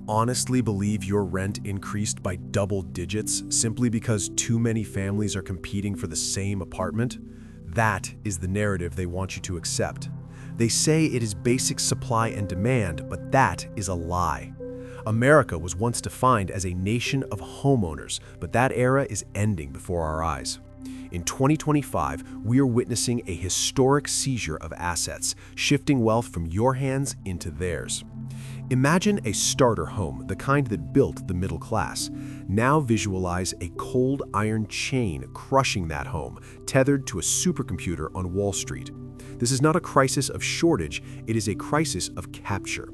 honestly believe your rent increased by double digits simply because too many families are competing for the same apartment? That is the narrative they want you to accept. They say it is basic supply and demand, but that is a lie. America was once defined as a nation of homeowners, but that era is ending before our eyes. In 2025, we are witnessing a historic seizure of assets, shifting wealth from your hands into theirs. Imagine a starter home, the kind that built the middle class. Now visualize a cold iron chain crushing that home, tethered to a supercomputer on Wall Street. This is not a crisis of shortage, it is a crisis of capture.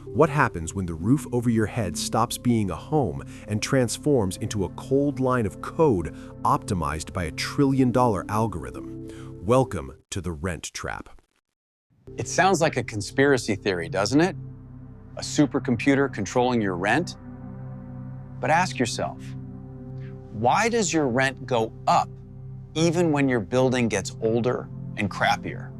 What happens when the roof over your head stops being a home and transforms into a cold line of code optimized by a trillion-dollar algorithm? Welcome to the rent trap. It sounds like a conspiracy theory, doesn't it? A supercomputer controlling your rent? But ask yourself, why does your rent go up even when your building gets older and crappier?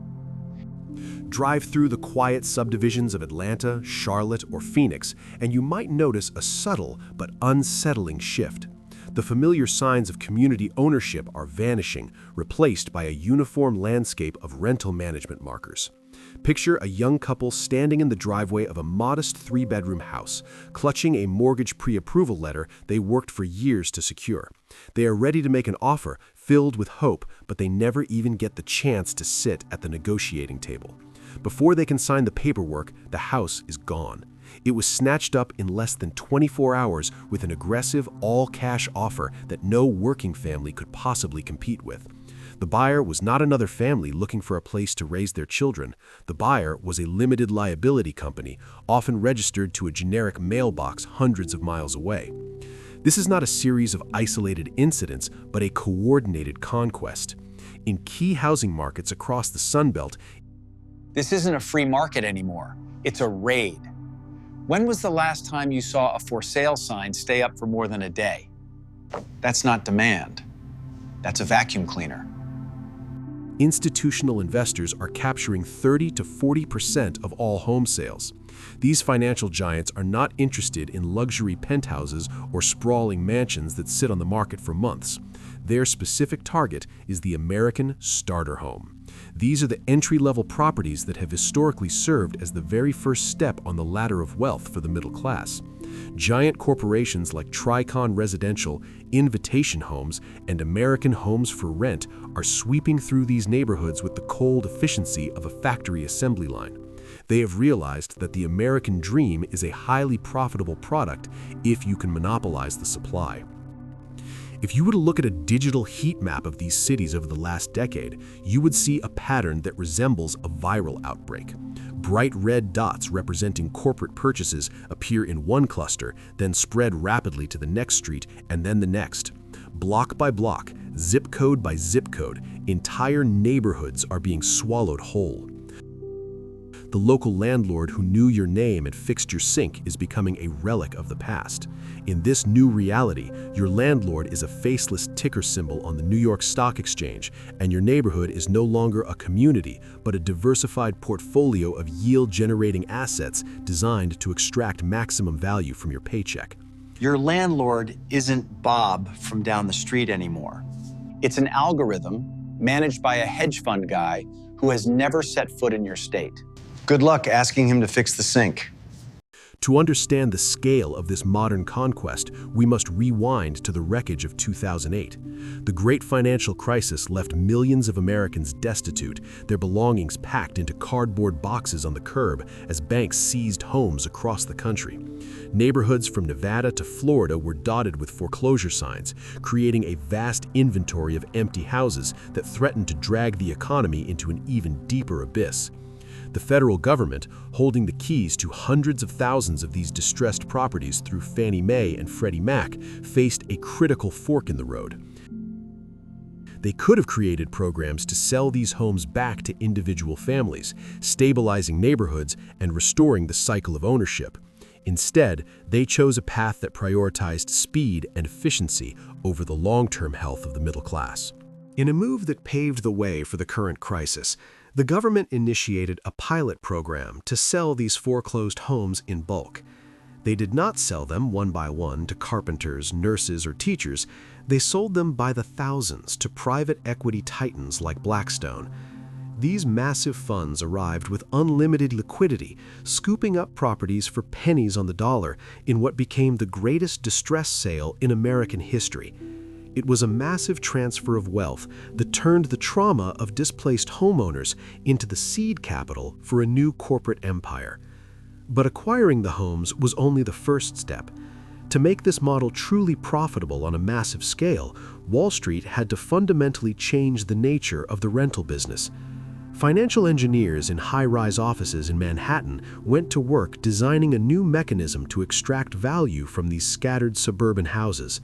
Drive through the quiet subdivisions of Atlanta, Charlotte, or Phoenix, and you might notice a subtle but unsettling shift. The familiar signs of community ownership are vanishing, replaced by a uniform landscape of rental management markers. Picture a young couple standing in the driveway of a modest three-bedroom house, clutching a mortgage pre-approval letter they worked for years to secure. They are ready to make an offer, filled with hope, but they never even get the chance to sit at the negotiating table. Before they can sign the paperwork, the house is gone. It was snatched up in less than 24 hours with an aggressive, all-cash offer that no working family could possibly compete with. The buyer was not another family looking for a place to raise their children. The buyer was a limited liability company, often registered to a generic mailbox hundreds of miles away. This is not a series of isolated incidents, but a coordinated conquest. In key housing markets across the Sun Belt, This isn't a free market anymore. It's a raid. When was the last time you saw a for sale sign stay up for more than a day? That's not demand. That's a vacuum cleaner. institutional investors are capturing 30 to 40% of all home sales. These financial giants are not interested in luxury penthouses or sprawling mansions that sit on the market for months. Their specific target is the American starter home. These are the entry-level properties that have historically served as the very first step on the ladder of wealth for the middle class. Giant corporations like Tricon Residential, Invitation Homes, and American Homes for Rent are sweeping through these neighborhoods with the cold efficiency of a factory assembly line. They have realized that the American dream is a highly profitable product if you can monopolize the supply. If you were to look at a digital heat map of these cities over the last decade, you would see a pattern that resembles a viral outbreak. Bright red dots representing corporate purchases appear in one cluster, then spread rapidly to the next street and then the next. Block by block, zip code by zip code, entire neighborhoods are being swallowed whole. The local landlord who knew your name and fixed your sink is becoming a relic of the past. In this new reality, your landlord is a faceless ticker symbol on the New York Stock Exchange, and your neighborhood is no longer a community, but a diversified portfolio of yield-generating assets designed to extract maximum value from your paycheck. Your landlord isn't Bob from down the street anymore. It's an algorithm managed by a hedge fund guy who has never set foot in your state. Good luck asking him to fix the sink. To understand the scale of this modern conquest, we must rewind to the wreckage of 2008. The great financial crisis left millions of Americans destitute, their belongings packed into cardboard boxes on the curb as banks seized homes across the country. Neighborhoods from Nevada to Florida were dotted with foreclosure signs, creating a vast inventory of empty houses that threatened to drag the economy into an even deeper abyss. The federal government, holding the keys to hundreds of thousands of these distressed properties through Fannie Mae and Freddie Mac, faced a critical fork in the road. They could have created programs to sell these homes back to individual families, stabilizing neighborhoods and restoring the cycle of ownership. Instead, they chose a path that prioritized speed and efficiency over the long-term health of the middle class. In a move that paved the way for the current crisis, the government initiated a pilot program to sell these foreclosed homes in bulk. They did not sell them one by one to carpenters, nurses, or teachers. They sold them by the thousands to private equity titans like Blackstone. These massive funds arrived with unlimited liquidity, scooping up properties for pennies on the dollar in what became the greatest distress sale in American history. It was a massive transfer of wealth that turned the trauma of displaced homeowners into the seed capital for a new corporate empire. But acquiring the homes was only the first step. To make this model truly profitable on a massive scale, Wall Street had to fundamentally change the nature of the rental business. Financial engineers in high-rise offices in Manhattan went to work designing a new mechanism to extract value from these scattered suburban houses.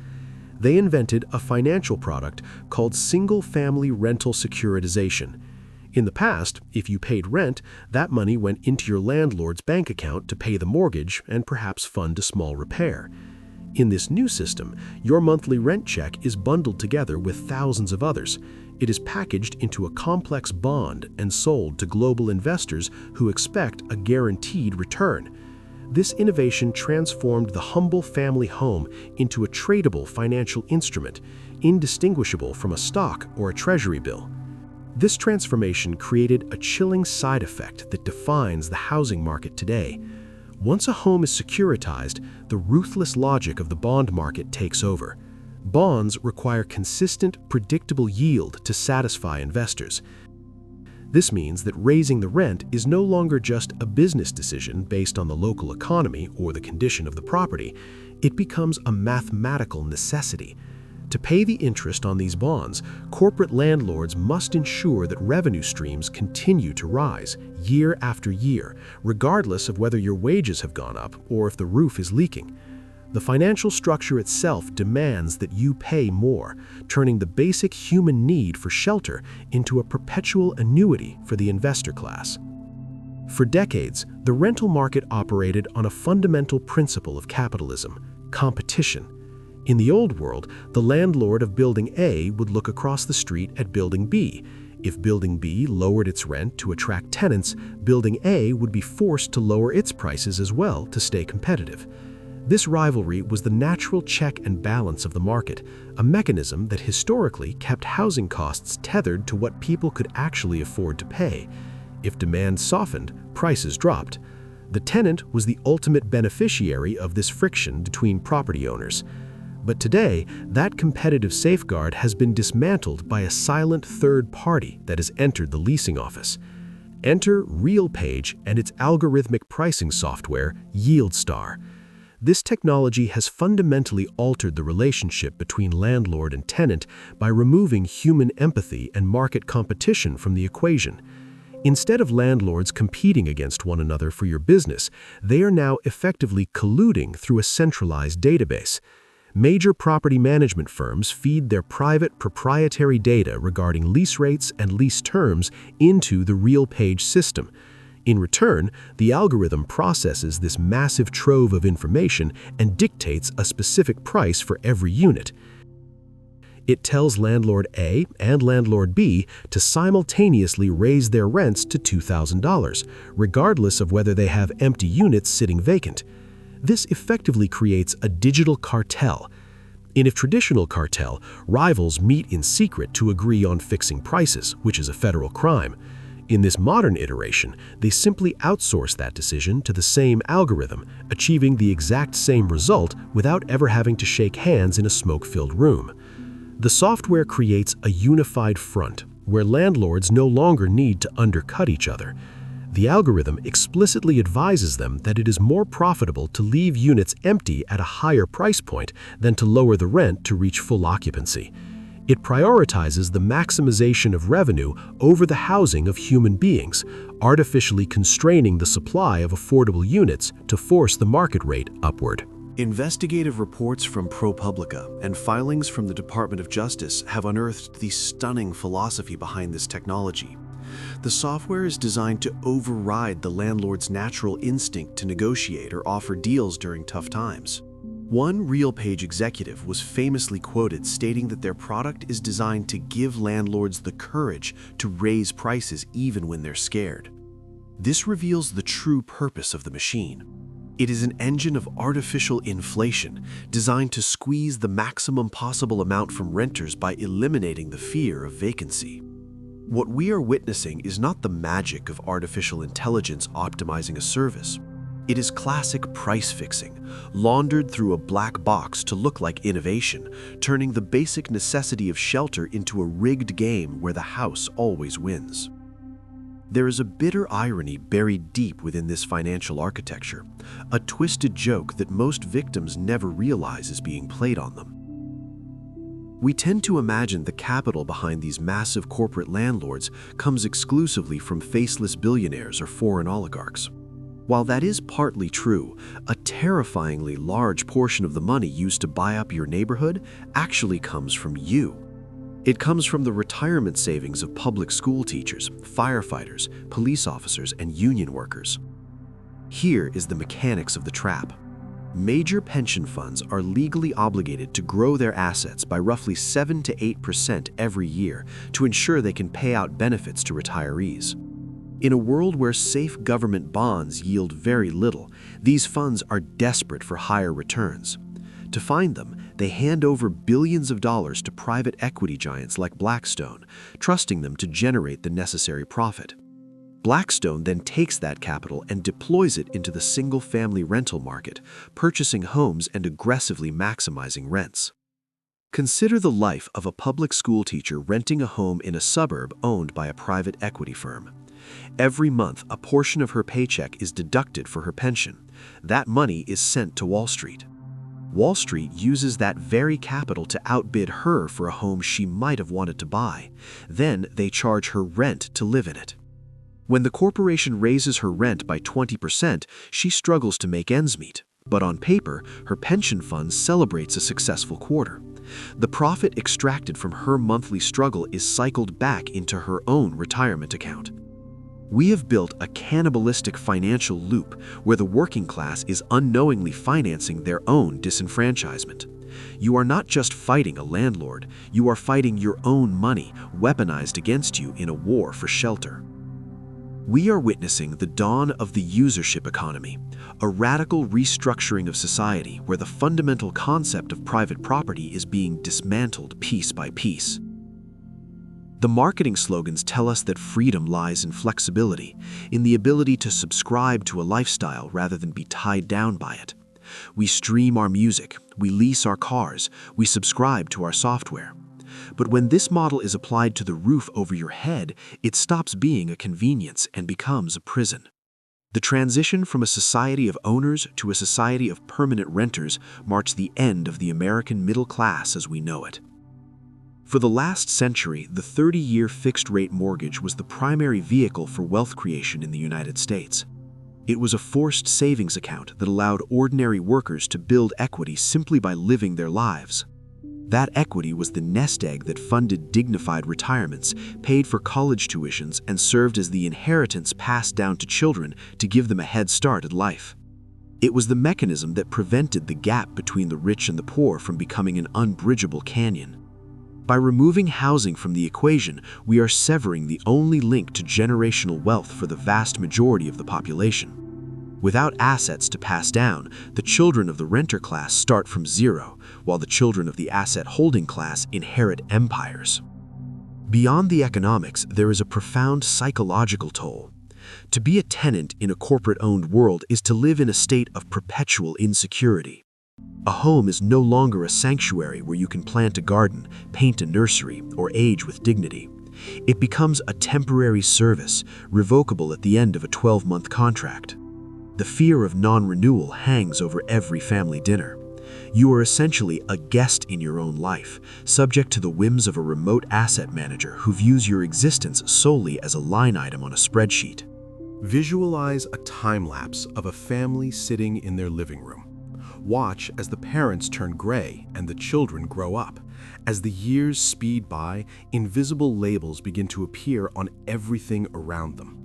They invented a financial product called single-family rental securitization. In the past, if you paid rent, that money went into your landlord's bank account to pay the mortgage and perhaps fund a small repair. In this new system, your monthly rent check is bundled together with thousands of others. It is packaged into a complex bond and sold to global investors who expect a guaranteed return. This innovation transformed the humble family home into a tradable financial instrument, indistinguishable from a stock or a treasury bill. This transformation created a chilling side effect that defines the housing market today. Once a home is securitized, the ruthless logic of the bond market takes over. Bonds require consistent, predictable yield to satisfy investors. This means that raising the rent is no longer just a business decision based on the local economy or the condition of the property. It becomes a mathematical necessity. To pay the interest on these bonds, corporate landlords must ensure that revenue streams continue to rise year after year, regardless of whether your wages have gone up or if the roof is leaking. The financial structure itself demands that you pay more, turning the basic human need for shelter into a perpetual annuity for the investor class. For decades, the rental market operated on a fundamental principle of capitalism: competition. In the old world, the landlord of Building A would look across the street at Building B. If Building B lowered its rent to attract tenants, Building A would be forced to lower its prices as well to stay competitive. This rivalry was the natural check and balance of the market, a mechanism that historically kept housing costs tethered to what people could actually afford to pay. If demand softened, prices dropped. The tenant was the ultimate beneficiary of this friction between property owners. But today, that competitive safeguard has been dismantled by a silent third party that has entered the leasing office. Enter RealPage and its algorithmic pricing software, YieldStar. This technology has fundamentally altered the relationship between landlord and tenant by removing human empathy and market competition from the equation. Instead of landlords competing against one another for your business, they are now effectively colluding through a centralized database. Major property management firms feed their private proprietary data regarding lease rates and lease terms into the RealPage system. In return, the algorithm processes this massive trove of information and dictates a specific price for every unit. It tells landlord A and landlord B to simultaneously raise their rents to $2,000, regardless of whether they have empty units sitting vacant. This effectively creates a digital cartel. In a traditional cartel, rivals meet in secret to agree on fixing prices, which is a federal crime. In this modern iteration, they simply outsource that decision to the same algorithm, achieving the exact same result without ever having to shake hands in a smoke-filled room. The software creates a unified front, where landlords no longer need to undercut each other. The algorithm explicitly advises them that it is more profitable to leave units empty at a higher price point than to lower the rent to reach full occupancy. It prioritizes the maximization of revenue over the housing of human beings, artificially constraining the supply of affordable units to force the market rate upward. Investigative reports from ProPublica and filings from the Department of Justice have unearthed the stunning philosophy behind this technology. The software is designed to override the landlord's natural instinct to negotiate or offer deals during tough times. One RealPage executive was famously quoted stating that their product is designed to give landlords the courage to raise prices even when they're scared. This reveals the true purpose of the machine. It is an engine of artificial inflation designed to squeeze the maximum possible amount from renters by eliminating the fear of vacancy. What we are witnessing is not the magic of artificial intelligence optimizing a service. It is classic price fixing, laundered through a black box to look like innovation, turning the basic necessity of shelter into a rigged game where the house always wins. There is a bitter irony buried deep within this financial architecture, a twisted joke that most victims never realize is being played on them. We tend to imagine the capital behind these massive corporate landlords comes exclusively from faceless billionaires or foreign oligarchs. While that is partly true, a terrifyingly large portion of the money used to buy up your neighborhood actually comes from you. It comes from the retirement savings of public school teachers, firefighters, police officers, and union workers. Here is the mechanics of the trap. Major pension funds are legally obligated to grow their assets by roughly 7 to 8% every year to ensure they can pay out benefits to retirees. In a world where safe government bonds yield very little, these funds are desperate for higher returns. To find them, they hand over billions of dollars to private equity giants like Blackstone, trusting them to generate the necessary profit. Blackstone then takes that capital and deploys it into the single-family rental market, purchasing homes and aggressively maximizing rents. Consider the life of a public school teacher renting a home in a suburb owned by a private equity firm. Every month, a portion of her paycheck is deducted for her pension. That money is sent to Wall Street. Wall Street uses that very capital to outbid her for a home she might have wanted to buy. Then they charge her rent to live in it. When the corporation raises her rent by 20%, she struggles to make ends meet. But on paper, her pension fund celebrates a successful quarter. The profit extracted from her monthly struggle is cycled back into her own retirement account. We have built a cannibalistic financial loop where the working class is unknowingly financing their own disenfranchisement. You are not just fighting a landlord, you are fighting your own money weaponized against you in a war for shelter. We are witnessing the dawn of the usership economy, a radical restructuring of society where the fundamental concept of private property is being dismantled piece by piece. The marketing slogans tell us that freedom lies in flexibility, in the ability to subscribe to a lifestyle rather than be tied down by it. We stream our music, we lease our cars, we subscribe to our software. But when this model is applied to the roof over your head, it stops being a convenience and becomes a prison. The transition from a society of owners to a society of permanent renters marks the end of the American middle class as we know it. For the last century, the 30-year fixed-rate mortgage was the primary vehicle for wealth creation in the United States. It was a forced savings account that allowed ordinary workers to build equity simply by living their lives. That equity was the nest egg that funded dignified retirements, paid for college tuitions, and served as the inheritance passed down to children to give them a head start at life. It was the mechanism that prevented the gap between the rich and the poor from becoming an unbridgeable canyon. By removing housing from the equation, we are severing the only link to generational wealth for the vast majority of the population. Without assets to pass down, the children of the renter class start from zero, while the children of the asset-holding class inherit empires. Beyond the economics, there is a profound psychological toll. To be a tenant in a corporate-owned world is to live in a state of perpetual insecurity. A home is no longer a sanctuary where you can plant a garden, paint a nursery, or age with dignity. It becomes a temporary service, revocable at the end of a 12-month contract. The fear of non-renewal hangs over every family dinner. You are essentially a guest in your own life, subject to the whims of a remote asset manager who views your existence solely as a line item on a spreadsheet. Visualize a time-lapse of a family sitting in their living room. Watch as the parents turn gray and the children grow up. As the years speed by, invisible labels begin to appear on everything around them.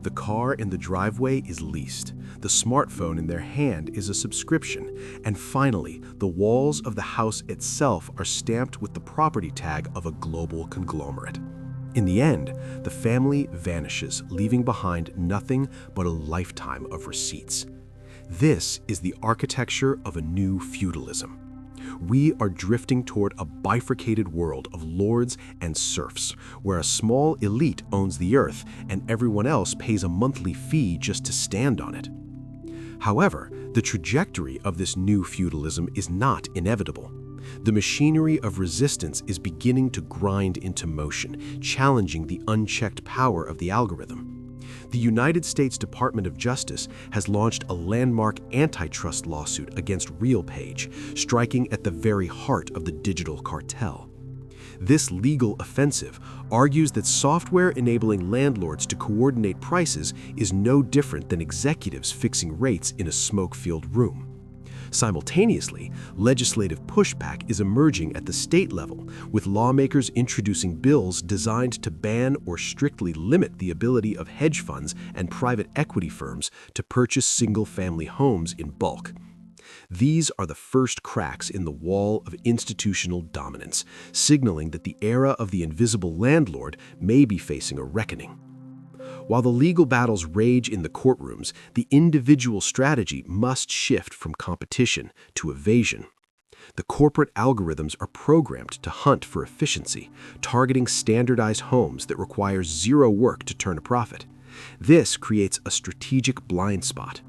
The car in the driveway is leased, the smartphone in their hand is a subscription, and finally, the walls of the house itself are stamped with the property tag of a global conglomerate. In the end, the family vanishes, leaving behind nothing but a lifetime of receipts. This is the architecture of a new feudalism. We are drifting toward a bifurcated world of lords and serfs, where a small elite owns the earth and everyone else pays a monthly fee just to stand on it. However, the trajectory of this new feudalism is not inevitable. The machinery of resistance is beginning to grind into motion, challenging the unchecked power of the algorithm. The United States Department of Justice has launched a landmark antitrust lawsuit against RealPage, striking at the very heart of the digital cartel. This legal offensive argues that software enabling landlords to coordinate prices is no different than executives fixing rates in a smoke-filled room. Simultaneously, legislative pushback is emerging at the state level, with lawmakers introducing bills designed to ban or strictly limit the ability of hedge funds and private equity firms to purchase single-family homes in bulk. These are the first cracks in the wall of institutional dominance, signaling that the era of the invisible landlord may be facing a reckoning. While the legal battles rage in the courtrooms, the individual strategy must shift from competition to evasion. The corporate algorithms are programmed to hunt for efficiency, targeting standardized homes that require zero work to turn a profit. This creates a strategic blind spot.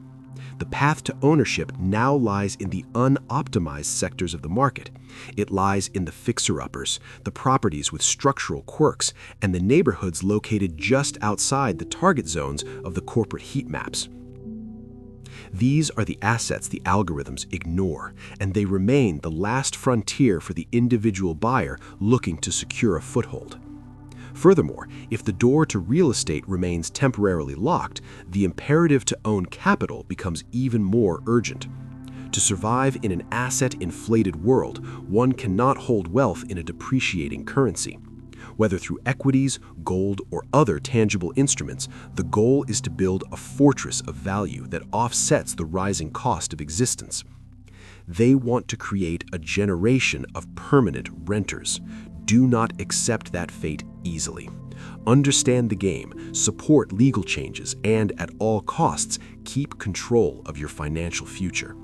The path to ownership now lies in the unoptimized sectors of the market. It lies in the fixer-uppers, the properties with structural quirks, and the neighborhoods located just outside the target zones of the corporate heat maps. These are the assets the algorithms ignore, and they remain the last frontier for the individual buyer looking to secure a foothold. Furthermore, if the door to real estate remains temporarily locked, the imperative to own capital becomes even more urgent. To survive in an asset-inflated world, one cannot hold wealth in a depreciating currency. Whether through equities, gold, or other tangible instruments, the goal is to build a fortress of value that offsets the rising cost of existence. They want to create a generation of permanent renters. Do not accept that fate easily. Understand the game, support legal changes, and at all costs, keep control of your financial future.